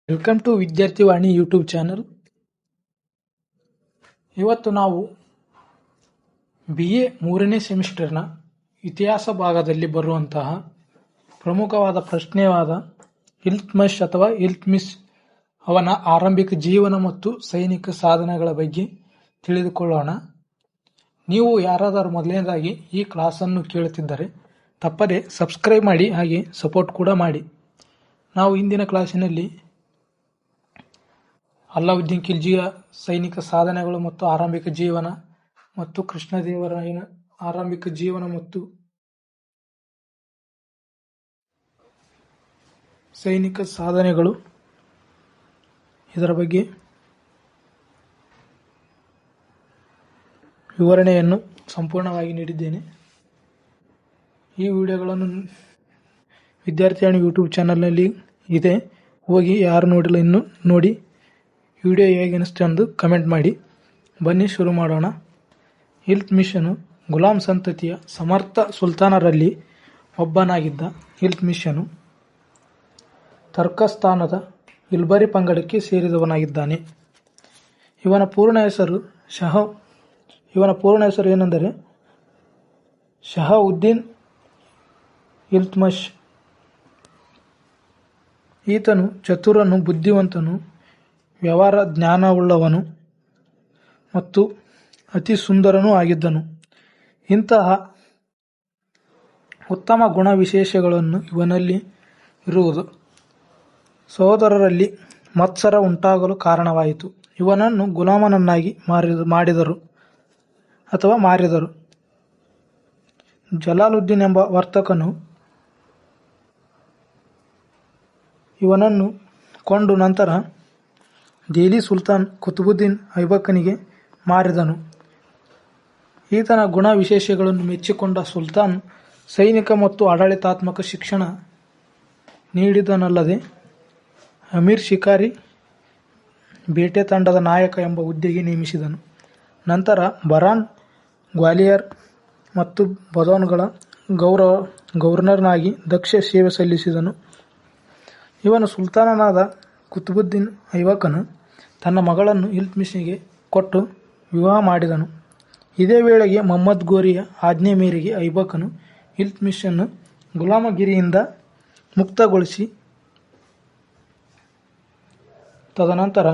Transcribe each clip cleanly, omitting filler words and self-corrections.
Welcome to ವಿದ್ಯಾರ್ಥಿ ವಾಣಿ YouTube channel. ಇವತ್ತು ನಾವು BA 3ನೇ ಸೆಮಿಸ್ಟರ್ನ ಇತಿಹಾಸ ಭಾಗದಲ್ಲಿ ಬರುವಂತಹ ಪ್ರಮುಖವಾದ ಪ್ರಶ್ನೆಯಾದ ಇಲ್ತ್ಮಿಷ್ ಅಥವಾ ಇಲ್ತ್ಮಿಷ್ ಅವನ ಆರಂಭಿಕ ಜೀವನ ಮತ್ತು ಸೈನಿಕ ಸಾಧನೆಗಳ ಬಗ್ಗೆ ತಿಳಿದುಕೊಳ್ಳೋಣ. ನೀವು ಯಾರಾದರೂ ಮೊದಲನೇದಾಗಿ ಈ ಕ್ಲಾಸನ್ನು ಕೇಳುತ್ತಿದ್ದರೆ ತಪ್ಪದೆ ಸಬ್ಸ್ಕ್ರೈಬ್ ಮಾಡಿ, ಹಾಗೆ ಸಪೋರ್ಟ್ ಕೂಡ ಮಾಡಿ. ನಾವು ಇಂದಿನ ಕ್ಲಾಸಿನಲ್ಲಿ ಅಲ್ಲಾವುದ್ದೀನ್ ಖಿಲ್ಜಿಯ ಸೈನಿಕ ಸಾಧನೆಗಳು ಮತ್ತು ಆರಂಭಿಕ ಜೀವನ ಮತ್ತು ಕೃಷ್ಣದೇವರಾಯನ ಆರಂಭಿಕ ಜೀವನ ಮತ್ತು ಸೈನಿಕ ಸಾಧನೆಗಳು ಇದರ ಬಗ್ಗೆ ವಿವರಣೆಯನ್ನು ಸಂಪೂರ್ಣವಾಗಿ ನೀಡಿದ್ದೇನೆ. ಈ ವಿಡಿಯೋಗಳನ್ನು ವಿದ್ಯಾರ್ಥಿವಾಣಿ ಯೂಟ್ಯೂಬ್ ಚಾನಲ್ನಲ್ಲಿ ಇದೆ, ಹೋಗಿ ಯಾರು ನೋಡಿಲ್ಲ ಇನ್ನು ನೋಡಿ. ವಿಡಿಯೋ ಹೇಗೆ ಅನಿಸ್ತು ಎಂದು ಕಮೆಂಟ್ ಮಾಡಿ. ಬನ್ನಿ ಶುರು ಮಾಡೋಣ. ಇಲ್ತ್ಮಿಷನು ಗುಲಾಂ ಸಂತತಿಯ ಸಮರ್ಥ ಸುಲ್ತಾನರಲ್ಲಿ ಒಬ್ಬನಾಗಿದ್ದ. ಇಲ್ತ್ಮಿಷನು ತರ್ಕಸ್ತಾನದ ಇಲ್ಬರಿ ಪಂಗಡಕ್ಕೆ ಸೇರಿದವನಾಗಿದ್ದಾನೆ. ಇವನ ಪೂರ್ಣ ಹೆಸರು ಏನೆಂದರೆ ಶಹಾವುದ್ದೀನ್ ಇಲ್ತ್ಮಿಷ್. ಈತನು ಚತುರನು, ಬುದ್ಧಿವಂತನು, ವ್ಯವಹಾರ ಜ್ಞಾನವುಳ್ಳವನು ಮತ್ತು ಅತಿ ಸುಂದರನೂ ಆಗಿದ್ದನು. ಇಂತಹ ಉತ್ತಮ ಗುಣ ವಿಶೇಷಗಳನ್ನು ಇವನಲ್ಲಿ ಇರುವುದು ಸಹೋದರರಲ್ಲಿ ಮತ್ಸರ ಉಂಟಾಗಲು ಕಾರಣವಾಯಿತು. ಇವನನ್ನು ಗುಲಾಮನನ್ನಾಗಿ ಮಾರಿದರು. ಜಲಾಲುದ್ದೀನ್ ಎಂಬ ವರ್ತಕನು ಇವನನ್ನು ಕೊಂದು ನಂತರ ದೆಹಲಿ ಸುಲ್ತಾನ್ ಕುತುಬುದ್ದೀನ್ ಐಬಕನಿಗೆ ಮಾರಿದನು. ಈತನ ಗುಣ ವಿಶೇಷಗಳನ್ನು ಮೆಚ್ಚಿಕೊಂಡ ಸುಲ್ತಾನ್ ಸೈನಿಕ ಮತ್ತು ಆಡಳಿತಾತ್ಮಕ ಶಿಕ್ಷಣ ನೀಡಿದನಲ್ಲದೆ ಅಮೀರ್ ಶಿಕಾರಿ ಬೇಟೆ ತಂಡದ ನಾಯಕ ಎಂಬ ಹುದ್ದೆಗೆ ನೇಮಿಸಿದನು. ನಂತರ ಬರಾನ್, ಗ್ವಾಲಿಯರ್ ಮತ್ತು ಬದೌನ್ಗಳ ಗವರ್ನರ್ನಾಗಿ ದಕ್ಷ ಸೇವೆ ಸಲ್ಲಿಸಿದನು. ಇವನು ಸುಲ್ತಾನನಾದ ಕುತುಬುದ್ದೀನ್ ಐಬಕನು ತನ್ನ ಮಗಳನ್ನು ಇಲ್ತ್ಮಿಷ್ಗೆ ಕೊಟ್ಟು ವಿವಾಹ ಮಾಡಿದನು. ಇದೇ ವೇಳೆಗೆ ಮಹಮ್ಮದ್ ಗೋರಿಯ ಆಜ್ಞೆ ಮೇರೆಗೆ ಐಬಕನು ಇಲ್ತ್ಮಿಷನ್ನು ಗುಲಾಮಗಿರಿಯಿಂದ ಮುಕ್ತಗೊಳಿಸಿ ತದನಂತರ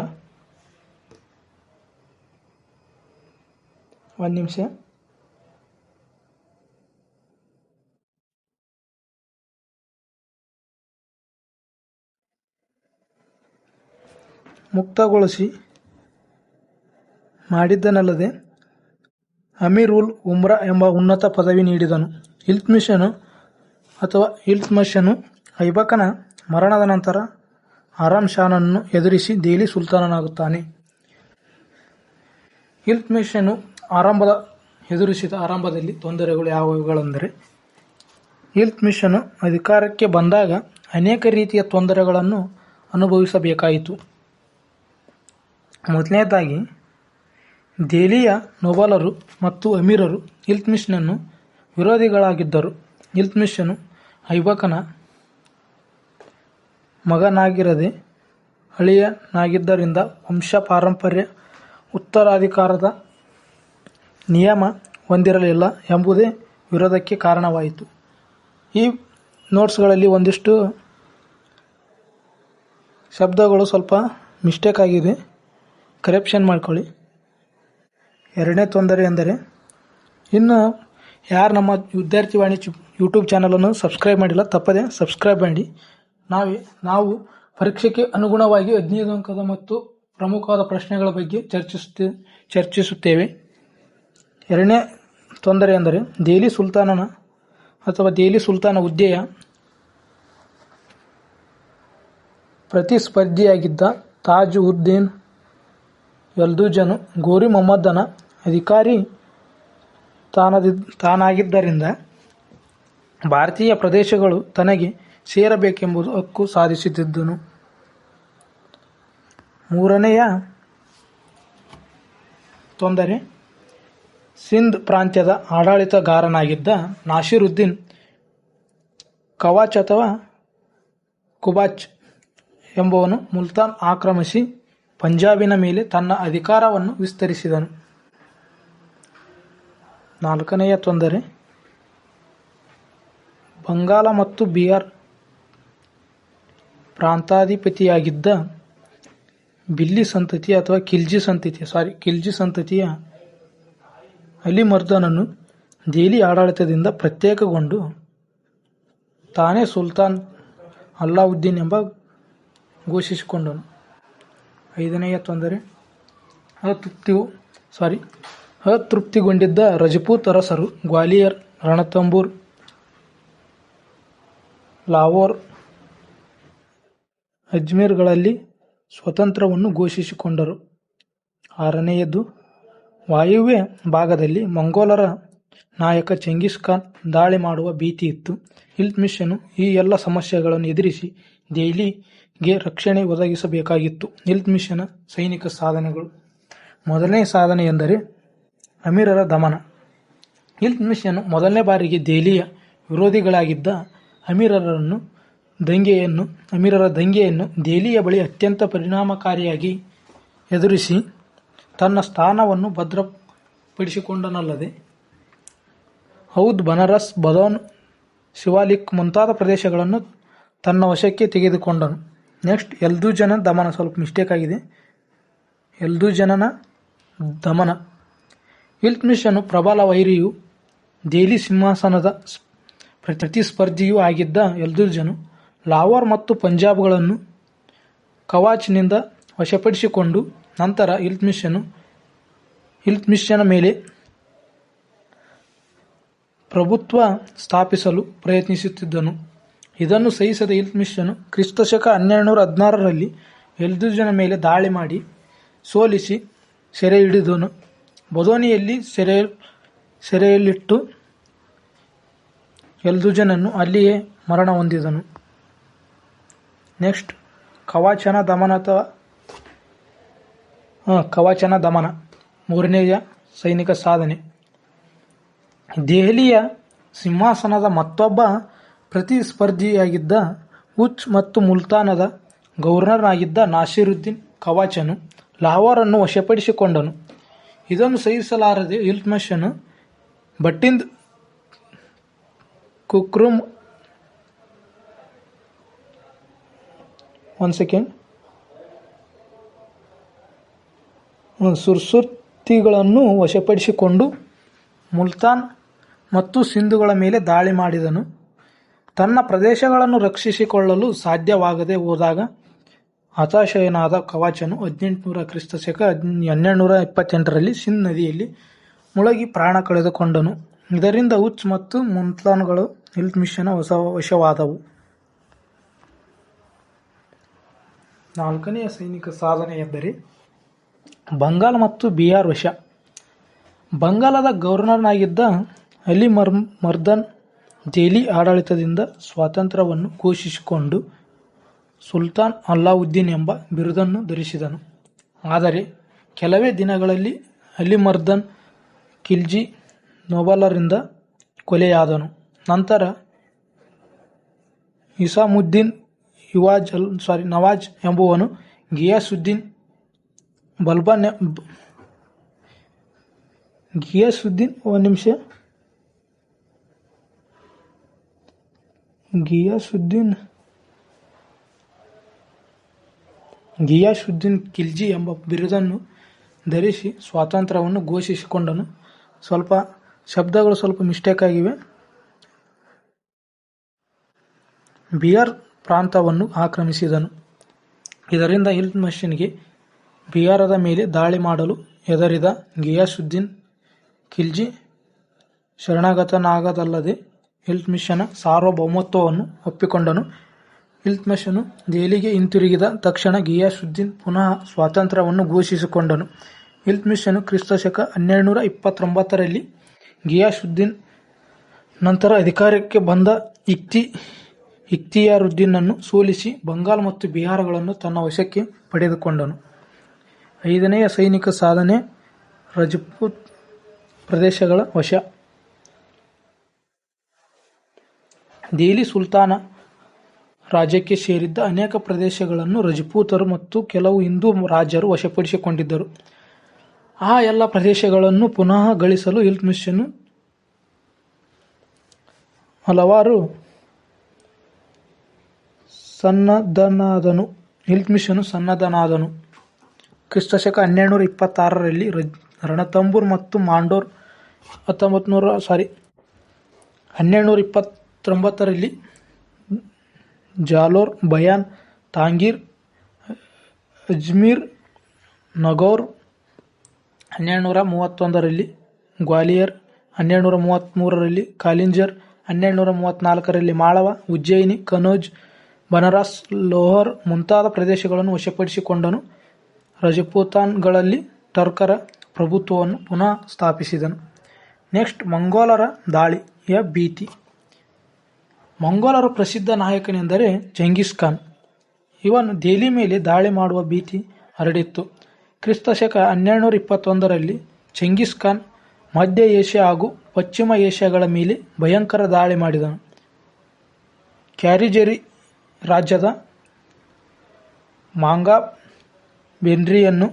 ಮಾಡಿದ್ದನಲ್ಲದೆ ಅಮೀರ್ ಉಲ್ ಉಮ್ರಾ ಎಂಬ ಉನ್ನತ ಪದವಿ ನೀಡಿದನು. ಇಲ್ತ್ಮಿಷನು ಐಬಕನ ಮರಣದ ನಂತರ ಆರಾಮ್ ಶಾನನ್ನು ಎದುರಿಸಿ ದೆಹಲಿ ಸುಲ್ತಾನನಾಗುತ್ತಾನೆ. ಇಲ್ತ್ಮಿಷನು ಎದುರಿಸಿದ ಆರಂಭದಲ್ಲಿ ತೊಂದರೆಗಳು ಯಾವುವೆಂದರೆ, ಇಲ್ತ್ಮಿಷನು ಅಧಿಕಾರಕ್ಕೆ ಬಂದಾಗ ಅನೇಕ ರೀತಿಯ ತೊಂದರೆಗಳನ್ನು ಅನುಭವಿಸಬೇಕಾಯಿತು. ಮೊದಲನೆಯದಾಗಿ, ದೆಹಲಿಯ ನೊಬಲರು ಮತ್ತು ಅಮೀರರು ಇಲ್ತ್ಮಿಷನನ್ನು ವಿರೋಧಿಗಳಾಗಿದ್ದರು. ಇಲ್ತ್ಮಿಷನು ಐಬಕನ ಮಗನಾಗಿರದೆ ಅಳಿಯನಾಗಿದ್ದರಿಂದ ವಂಶ ಪಾರಂಪರ್ಯ ಉತ್ತರಾಧಿಕಾರದ ನಿಯಮ ಹೊಂದಿರಲಿಲ್ಲ ಎಂಬುದೇ ವಿರೋಧಕ್ಕೆ ಕಾರಣವಾಯಿತು. ಈ ನೋಟ್ಸ್ಗಳಲ್ಲಿ ಒಂದಿಷ್ಟು ಶಬ್ದಗಳು ಸ್ವಲ್ಪ ಮಿಸ್ಟೇಕ್ ಆಗಿದೆ, ಕರೆಕ್ಷನ್ ಮಾಡ್ಕೊಳ್ಳಿ. ಎರಡನೇ ತೊಂದರೆ ಎಂದರೆ, ಇನ್ನು ಯಾರು ನಮ್ಮ ವಿದ್ಯಾರ್ಥಿವಾಣಿ ಯೂಟ್ಯೂಬ್ ಚಾನಲನ್ನು ಸಬ್ಸ್ಕ್ರೈಬ್ ಮಾಡಿಲ್ಲ ತಪ್ಪದೆ ಸಬ್ಸ್ಕ್ರೈಬ್ ಮಾಡಿ. ನಾವು ಪರೀಕ್ಷೆಗೆ ಅನುಗುಣವಾಗಿ 15 ಅಂಕದ ಮತ್ತು ಪ್ರಮುಖವಾದ ಪ್ರಶ್ನೆಗಳ ಬಗ್ಗೆ ಚರ್ಚಿಸುತ್ತೇವೆ. ಎರಡನೇ ತೊಂದರೆ ಎಂದರೆ, ದೆಹಲಿ ಸುಲ್ತಾನ ಹುದ್ದೆಯ ಪ್ರತಿಸ್ಪರ್ಧಿಯಾಗಿದ್ದ ತಾಜ್ ಉದ್-ದಿನ್ ಯಲ್ದುಜನು ಗೋರಿ ಮೊಹಮ್ಮದನ ಅಧಿಕಾರಿ ತಾನಾಗಿದ್ದರಿಂದ ಭಾರತೀಯ ಪ್ರದೇಶಗಳು ತನಗೆ ಸೇರಬೇಕೆಂಬುದು ಹಕ್ಕು ಸಾಧಿಸುತ್ತಿದ್ದನು. ಮೂರನೆಯ ತೊಂದರೆ, ಸಿಂಧ್ ಪ್ರಾಂತ್ಯದ ಆಡಳಿತಗಾರನಾಗಿದ್ದ ನಾಸಿರುದ್ದೀನ್ ಕವಾಚ್ ಅಥವಾ ಕುಬಾಚ್ ಎಂಬುವನು ಮುಲ್ತಾನ್ ಆಕ್ರಮಿಸಿ ಪಂಜಾಬಿನ ಮೇಲೆ ತನ್ನ ಅಧಿಕಾರವನ್ನು ವಿಸ್ತರಿಸಿದನು. 4ನೆಯ ತೊಂದರೆ, ಬಂಗಾಲ ಮತ್ತು ಬಿಹಾರ್ ಪ್ರಾಂತಾಧಿಪತಿಯಾಗಿದ್ದ ಬಿಲ್ಲಿ ಸಂತತಿ ಅಥವಾ ಖಿಲ್ಜಿ ಸಂತತಿಯ ಅಲಿಮರ್ದನನು ದೆಹಲಿ ಆಡಳಿತದಿಂದ ಪ್ರತ್ಯೇಕಗೊಂಡು ತಾನೇ ಸುಲ್ತಾನ್ ಅಲ್ಲಾವುದ್ದೀನ್ ಎಂಬ ಘೋಷಿಸಿಕೊಂಡನು. 5ನೆಯ ತೊಂದರೆ, ಅತೃಪ್ತಿಗೊಂಡಿದ್ದ ರಜಪೂತ್ ಅರಸರು ಗ್ವಾಲಿಯರ್, ರಣತಂಬೂರ್, ಲಾಹೋರ್, ಅಜ್ಮೀರ್ಗಳಲ್ಲಿ ಸ್ವಾತಂತ್ರ್ಯವನ್ನು ಘೋಷಿಸಿಕೊಂಡರು. 6ನೆಯದು, ವಾಯುವ್ಯ ಭಾಗದಲ್ಲಿ ಮಂಗೋಲರ ನಾಯಕ ಚೆಂಗಿಸ್ ಖಾನ್ ದಾಳಿ ಮಾಡುವ ಭೀತಿ ಇತ್ತು. ಇಲ್ತುಮಿಷನು ಈ ಎಲ್ಲ ಸಮಸ್ಯೆಗಳನ್ನು ಎದುರಿಸಿ ದೆಹಲಿಗೆ ರಕ್ಷಣೆ ಒದಗಿಸಬೇಕಾಗಿತ್ತು. ಇಲ್ತುಮಿಷನ ಸೈನಿಕ ಸಾಧನೆಗಳು. ಮೊದಲನೇ ಸಾಧನೆ ಎಂದರೆ ಅಮೀರರ ದಮನ. ಇಲ್ತುಮಿಷನು ಮೊದಲನೇ ಬಾರಿಗೆ ದೆಹಲಿಯ ವಿರೋಧಿಗಳಾಗಿದ್ದ ಅಮೀರರ ದಂಗೆಯನ್ನು ದೆಹಲಿಯ ಬಳಿ ಅತ್ಯಂತ ಪರಿಣಾಮಕಾರಿಯಾಗಿ ಎದುರಿಸಿ ತನ್ನ ಸ್ಥಾನವನ್ನು ಭದ್ರಪಡಿಸಿಕೊಂಡನಲ್ಲದೆ ಔಧ್, ಬನಾರಸ್, ಬದೌನ್, ಶಿವಾಲಿಕ್ ಮುಂತಾದ ಪ್ರದೇಶಗಳನ್ನು ತನ್ನ ವಶಕ್ಕೆ ತೆಗೆದುಕೊಂಡನು. ನೆಕ್ಸ್ಟ್, ಯಲ್ದೂಜನ ದಮನ. ಸ್ವಲ್ಪ ಮಿಸ್ಟೇಕ್ ಆಗಿದೆ. ಯಲ್ದೂಜನನ ದಮನ. ಇಲ್ತುಮಿಷನು ಪ್ರಬಲ ವೈರಿಯೂ ದೆಹಲಿ ಸಿಂಹಾಸನದ ಪ್ರತಿಸ್ಪರ್ಧಿಯೂ ಆಗಿದ್ದ ಯಲ್ದೂಜನು ಲಾಹೋರ್ ಮತ್ತು ಪಂಜಾಬ್ಗಳನ್ನು ಕವಾಚ್ನಿಂದ ವಶಪಡಿಸಿಕೊಂಡು ನಂತರ ಇಲ್ತುಮಿಷನ ಮೇಲೆ ಪ್ರಭುತ್ವ ಸ್ಥಾಪಿಸಲು ಪ್ರಯತ್ನಿಸುತ್ತಿದ್ದನು. ಇದನ್ನು ಸಹಿಸದ ಇಲ್ತುಮಿಷನು ಕ್ರಿಸ್ತಶಕ 1216ರಲ್ಲಿ ಯಲ್ದೂಜನ ಮೇಲೆ ದಾಳಿ ಮಾಡಿ ಸೋಲಿಸಿ ಸೆರೆ ಹಿಡಿದನು. ಬದೋನಿಯಲ್ಲಿ ಸೆರೆಯಲ್ಲಿಟ್ಟು ಯಲ್ದೂಜನನ್ನು ಅಲ್ಲಿಯೇ ಮರಣ ಹೊಂದಿದನು. ನೆಕ್ಸ್ಟ್, ಕವಾಚನ ದಮನ. 3ನೆಯ ಸೈನಿಕ ಸಾಧನೆ. ದೆಹಲಿಯ ಸಿಂಹಾಸನದ ಮತ್ತೊಬ್ಬ ಪ್ರತಿಸ್ಪರ್ಧಿಯಾಗಿದ್ದ ಉಚ್ ಮತ್ತು ಮುಲ್ತಾನದ ಗವರ್ನರ್ನಾಗಿದ್ದ ನಾಸಿರುದ್ದೀನ್ ಕವಾಚನು ಲಾಹೋರನ್ನು ವಶಪಡಿಸಿಕೊಂಡನು. ಇದನ್ನು ಸಹಿಸಲಾರದೆ ಇಲ್ತುಮಿಷನು ಭಟ್ಟಿಂದ್ ಕುಕ್ರುಮ್ ಸುರ್ಸುರ್ತಿಗಳನ್ನು ವಶಪಡಿಸಿಕೊಂಡು ಮುಲ್ತಾನ್ ಮತ್ತು ಸಿಂಧುಗಳ ಮೇಲೆ ದಾಳಿ ಮಾಡಿದನು. ತನ್ನ ಪ್ರದೇಶಗಳನ್ನು ರಕ್ಷಿಸಿಕೊಳ್ಳಲು ಸಾಧ್ಯವಾಗದೆ ಹೋದಾಗ ಹತಾಶನಾದ ಕವಾಚನು 1800 ಕ್ರಿಸ್ತಶಕ 1228ರಲ್ಲಿ ಸಿಂಧ್ ನದಿಯಲ್ಲಿ ಮುಳುಗಿ ಪ್ರಾಣ ಕಳೆದುಕೊಂಡನು. ಇದರಿಂದ ಉಚ್ ಮತ್ತು ಮುಲ್ತಾನ್ಗಳು ಇಲ್ತುಮಿಷನ ವಶವಾದವು. 4ನೆಯ ಸೈನಿಕ ಸಾಧನೆ ಎಂದರೆ ಬಂಗಾಲ್ ಮತ್ತು ಬಿಹಾರ್ ವಶ. ಬಂಗಾಲದ ಗವರ್ನರ್ನಾಗಿದ್ದ ಅಲಿ ಮರ್ದನ್ ದೆಹಲಿ ಆಡಳಿತದಿಂದ ಸ್ವಾತಂತ್ರ್ಯವನ್ನು ಘೋಷಿಸಿಕೊಂಡು ಸುಲ್ತಾನ್ ಅಲ್ಲಾವುದ್ದೀನ್ ಎಂಬ ಬಿರುದನ್ನು ಧರಿಸಿದನು. ಆದರೆ ಕೆಲವೇ ದಿನಗಳಲ್ಲಿ ಅಲಿಮರ್ದನ್ ಖಿಲ್ಜಿ ನೊಬಲರಿಂದ ಕೊಲೆಯಾದನು. ನಂತರ ಇಸಾಮುದ್ದೀನ್ ನವಾಜ್ ಎಂಬುವನು ಗಿಯಾಸುದ್ದೀನ್ ಖಿಲ್ಜಿ ಎಂಬ ಬಿರುದನ್ನು ಧರಿಸಿ ಸ್ವಾತಂತ್ರ್ಯವನ್ನು ಘೋಷಿಸಿಕೊಂಡನು. ಶಬ್ದಗಳು ಸ್ವಲ್ಪ ಮಿಸ್ಟೇಕ್ ಆಗಿವೆ. ಬಿಹಾರ್ ಪ್ರಾಂತವನ್ನು ಆಕ್ರಮಿಸಿದನು. ಇದರಿಂದ ಇಲ್ತುಮಿಷನಿಗೆ ಬಿಹಾರದ ಮೇಲೆ ದಾಳಿ ಮಾಡಲು ಹೆದರಿದ ಗಿಯಾಸುದ್ದೀನ್ ಖಿಲ್ಜಿ ಶರಣಾಗತನಾಗದಲ್ಲದೆ ಇಲ್ತುಮಿಷನ ಸಾರ್ವಭೌಮತ್ವವನ್ನು ಒಪ್ಪಿಕೊಂಡನು. ಇಲ್ತುಮಿಷನು ದೆಹಲಿಗೆ ಹಿಂತಿರುಗಿದ ತಕ್ಷಣ ಗಿಯಾಸುದ್ದೀನ್ ಪುನಃ ಸ್ವಾತಂತ್ರ್ಯವನ್ನು ಘೋಷಿಸಿಕೊಂಡನು. ಇಲ್ತುಮಿಷನು ಕ್ರಿಸ್ತಶಕ 1229ರಲ್ಲಿ ಗಿಯಾಸುದ್ದೀನ್ ನಂತರ ಅಧಿಕಾರಕ್ಕೆ ಬಂದ ಇಖ್ತಿಯಾರುದ್ದೀನನ್ನು ಸೋಲಿಸಿ ಬಂಗಾಲ್ ಮತ್ತು ಬಿಹಾರಗಳನ್ನು ತನ್ನ ವಶಕ್ಕೆ ಪಡೆದುಕೊಂಡನು. 5ನೆಯ ಸೈನಿಕ ಸಾಧನೆ ರಜಪೂತ್ ಪ್ರದೇಶಗಳ ವಶ. ದೆಹಲಿ ಸುಲ್ತಾನ ರಾಜ್ಯಕ್ಕೆ ಸೇರಿದ್ದ ಅನೇಕ ಪ್ರದೇಶಗಳನ್ನು ರಜಪೂತರು ಮತ್ತು ಕೆಲವು ಹಿಂದೂ ರಾಜರು ವಶಪಡಿಸಿಕೊಂಡಿದ್ದರು. ಆ ಎಲ್ಲ ಪ್ರದೇಶಗಳನ್ನು ಪುನಃ ಗಳಿಸಲು ಇಲ್ತುಮಿಷನು ಹಲವಾರು ಸನ್ನದ್ಧನಾದನು. ಕ್ರಿಸ್ತಶಕ 1226ರಲ್ಲಿ ರಣತಂಬೂರ್ ಮತ್ತು ಮಾಂಡೋರ್, 1229ರಲ್ಲಿ ಜಾಲೋರ್, ಬಯಾನ್, ತಾಂಗೀರ್, ಅಜ್ಮೀರ್, ನಗೌರ್, 1231ರಲ್ಲಿ ಗ್ವಾಲಿಯರ್, 1233ರಲ್ಲಿ ಕಾಲಿಂಜರ್, 1234ರಲ್ಲಿ ಮಾಳವ, ಉಜ್ಜಯಿನಿ, ಕನೌಜ್, ಬನಾರಸ್, ಲೋಹರ್ ಮುಂತಾದ ಪ್ರದೇಶಗಳನ್ನು ವಶಪಡಿಸಿಕೊಂಡನು. ರಜಪೂತಾನ್ಗಳಲ್ಲಿ ಟರ್ಕರ ಪ್ರಭುತ್ವವನ್ನು ಪುನಃ ಸ್ಥಾಪಿಸಿದನು. ನೆಕ್ಸ್ಟ್, ಮಂಗೋಲರ ದಾಳಿಯ ಭೀತಿ. ಮಂಗೋಲರ ಪ್ರಸಿದ್ಧ ನಾಯಕನೆಂದರೆ ಚೆಂಗಿಸ್ ಖಾನ್. ಇವನು ದೆಹಲಿ ಮೇಲೆ ದಾಳಿ ಮಾಡುವ ಭೀತಿ ಹರಡಿತ್ತು. ಕ್ರಿಸ್ತಶಕ 1221ರಲ್ಲಿ ಚೆಂಗಿಸ್ ಖಾನ್ ಮಧ್ಯ ಏಷ್ಯಾ ಹಾಗೂ ಪಶ್ಚಿಮ ಏಷ್ಯಾಗಳ ಮೇಲೆ ಭಯಂಕರ ದಾಳಿ ಮಾಡಿದನು. ಕ್ಯಾರಿಜೆರಿ ರಾಜ್ಯದ ಮಾಂಗಾ ಬೆನ್ರಿಯನ್ನು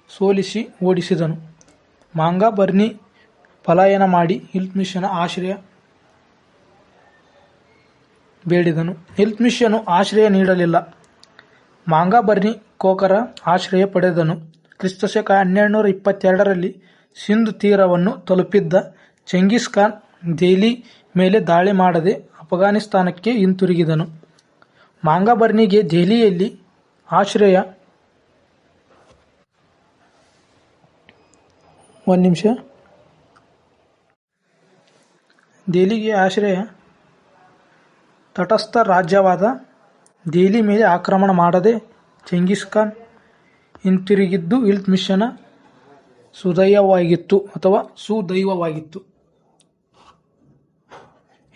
ಸೋಲಿಸಿ ಓಡಿಸಿದನು. ಮಾಂಗಾ ಬರ್ನಿ ಪಲಾಯನ ಮಾಡಿ ಇಲ್ತುಮಿಷನ ಆಶ್ರಯ ಬೇಡಿದನು. ಇಲ್ತುಮಿಷನು ಆಶ್ರಯ ನೀಡಲಿಲ್ಲ. ಮಾಂಗಾ ಬರ್ನಿ ಕೋಕರ ಆಶ್ರಯ ಪಡೆದನು. ಕ್ರಿಸ್ತಶಕ 1222ರಲ್ಲಿ ಸಿಂಧ್ ತೀರವನ್ನು ತಲುಪಿದ್ದ ಚೆಂಗಿಸ್ ಖಾನ್ ದೆಹಲಿ ಮೇಲೆ ದಾಳಿ ಮಾಡದೆ ಅಫ್ಘಾನಿಸ್ತಾನಕ್ಕೆ ಹಿಂತಿರುಗಿದನು. ಮಾಂಗಾ ಬರ್ನಿಗೆ ದೆಹಲಿಯಲ್ಲಿ ಆಶ್ರಯ ತಟಸ್ಥ ರಾಜ್ಯವಾದ ದೆಹಲಿ ಮೇಲೆ ಆಕ್ರಮಣ ಮಾಡದೆ ಚೆಂಗಿಸ್ ಖಾನ್ ಹಿಂತಿರುಗಿದ್ದು ಇಲ್ತುಮಿಷನ ಸುದೈವವಾಗಿತ್ತು.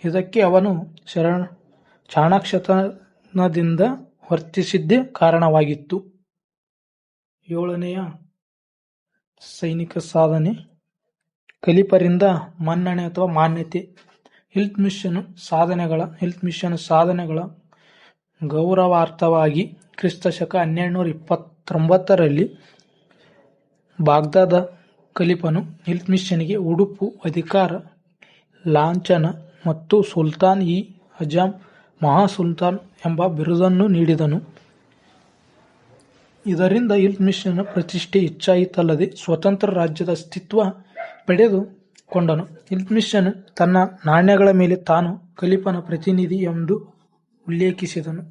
ಇದಕ್ಕೆ ಅವನು ಚಾಣಾಕ್ಷತನದಿಂದ ವರ್ತಿಸಿದ್ದೇ ಕಾರಣವಾಗಿತ್ತು. 7ನೇಯ ಸೈನಿಕ ಸಾಧನೆ, ಖಲೀಫರಿಂದ ಮನ್ನಣೆ ಅಥವಾ ಮಾನ್ಯತೆ. ಇಲ್ತುಮಿಷನ ಸಾಧನೆಗಳ ಗೌರವಾರ್ಥವಾಗಿ ಕ್ರಿಸ್ತಶಕ 1229ರಲ್ಲಿ ಬಾಗ್ದಾದ ಖಲೀಫನು ಇಲ್ತುಮಿಷನಿಗೆ ಉಡುಪು, ಅಧಿಕಾರ, ಲಾಂಛನ ಮತ್ತು ಸುಲ್ತಾನ್-ಇ-ಅಜಮ್ ಮಹಾ ಸುಲ್ತಾನ್ ಎಂಬ ಬಿರುದನ್ನು ನೀಡಿದನು. ಇದರಿಂದ ಇಲ್ತುಮಿಷನ ಪ್ರತಿಷ್ಠೆ ಹೆಚ್ಚಾಯಿತಲ್ಲದೆ ಸ್ವತಂತ್ರ ರಾಜ್ಯದ ಅಸ್ತಿತ್ವ ಪಡೆದುಕೊಂಡನು. ಇಲ್ತುಮಿಷನು ತನ್ನ ನಾಣ್ಯಗಳ ಮೇಲೆ ತಾನು ಖಲೀಫನ ಪ್ರತಿನಿಧಿ ಎಂದು ಉಲ್ಲೇಖಿಸಿದನು.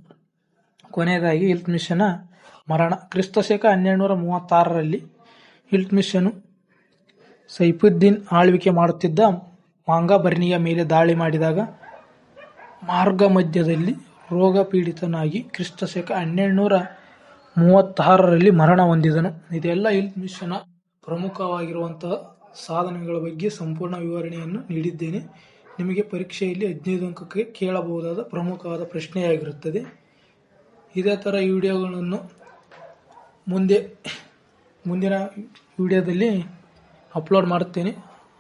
ಕೊನೆಯದಾಗಿ ಇಲ್ತುಮಿಷನ ಮರಣ. ಕ್ರಿಸ್ತಶಕ 1236ರಲ್ಲಿ ಇಲ್ತುಮಿಷನು ಸೈಫುದ್ದೀನ್ ಆಳ್ವಿಕೆ ಮಾಡುತ್ತಿದ್ದ ಮಾಂಗಾ ಬರ್ನಿಯ ಮೇಲೆ ದಾಳಿ ಮಾಡಿದಾಗ ಮಾರ್ಗಮಧ್ಯದಲ್ಲಿ ರೋಗಪೀಡಿತನಾಗಿ ಕ್ರಿಸ್ತಶಕ 1236ರಲ್ಲಿ ಮರಣ ಹೊಂದಿದನು. ಇದೆಲ್ಲ ಇಲ್ತುಮಿಷನ ಪ್ರಮುಖವಾಗಿರುವಂತಹ ಸಾಧನೆಗಳ ಬಗ್ಗೆ ಸಂಪೂರ್ಣ ವಿವರಣೆಯನ್ನು ನೀಡಿದ್ದೇನೆ. ನಿಮಗೆ ಪರೀಕ್ಷೆಯಲ್ಲಿ 15 ಅಂಕಕ್ಕೆ ಕೇಳಬಹುದಾದ ಪ್ರಮುಖವಾದ ಪ್ರಶ್ನೆಯಾಗಿರುತ್ತದೆ. ಇದೇ ಥರ ಈ ವಿಡಿಯೋಗಳನ್ನು ಮುಂದಿನ ವಿಡಿಯೋದಲ್ಲಿ ಅಪ್ಲೋಡ್ ಮಾಡುತ್ತೇನೆ.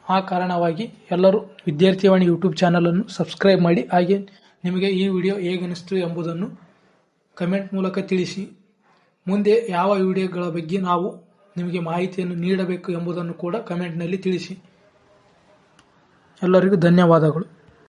ಆ ಕಾರಣವಾಗಿ ಎಲ್ಲರೂ ವಿದ್ಯಾರ್ಥಿವಾಣಿ ಯೂಟ್ಯೂಬ್ ಚಾನಲನ್ನು ಸಬ್ಸ್ಕ್ರೈಬ್ ಮಾಡಿ. ಹಾಗೆ ನಿಮಗೆ ಈ ವಿಡಿಯೋ ಹೇಗನಿಸ್ತು ಎಂಬುದನ್ನು ಕಮೆಂಟ್ ಮೂಲಕ ತಿಳಿಸಿ. ಮುಂದೆ ಯಾವ ವಿಡಿಯೋಗಳ ಬಗ್ಗೆ ನಾವು ನಿಮಗೆ ಮಾಹಿತಿಯನ್ನು ನೀಡಬೇಕು ಎಂಬುದನ್ನು ಕೂಡ ಕಮೆಂಟ್ನಲ್ಲಿ ತಿಳಿಸಿ. ಎಲ್ಲರಿಗೂ ಧನ್ಯವಾದಗಳು.